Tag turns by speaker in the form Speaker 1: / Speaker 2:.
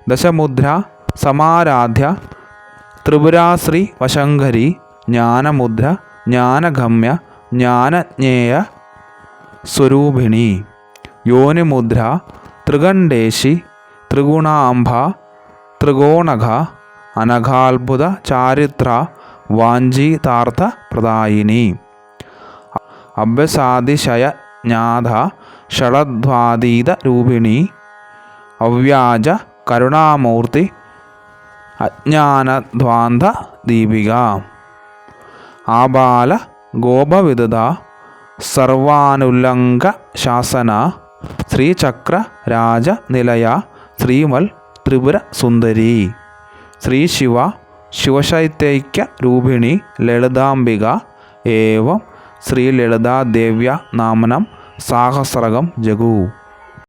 Speaker 1: ദശമുദ്ര സമാരാധ്യ ത്രിപുരാശ്രീ വശങ്കരി ജ്ഞാനമുദ്ര ജ്ഞാനഗമ്യ ജ്ഞാനജ്ഞേയ സ്വരൂപിണി. യോനിമുദ്ര ത്രികണ്ഠേശി ത്രിഗുണാംബ ത്രികോണഘ അനഘാത്ഭുത ചാരിത്ര വാഞ്ചിതാർത്ഥ പ്രദായിനി. അഭ്യസാതിശയജ്ഞാത ഷഡധ്വാതീത രൂപിണി അവ്യാജ കരുണാമൂർത്തി അജ്ഞാനധ്വാന്ത ദീപിക. ആബാല ഗോപവിദുത സർവാനുല്ലംഘ ശാസന ശ്രീചക്ര രാജനിലയ ശ്രീമൽ ത്രിപുര സുന്ദരി. ശ്രീ ശിവ ശിവശൈത്യൈക്യ രൂപിണി ലളിതാംബിക ഏവം ശ്രീ ലളിതാദേവ്യ നാമനം സാഹസ്രകം ജഗു.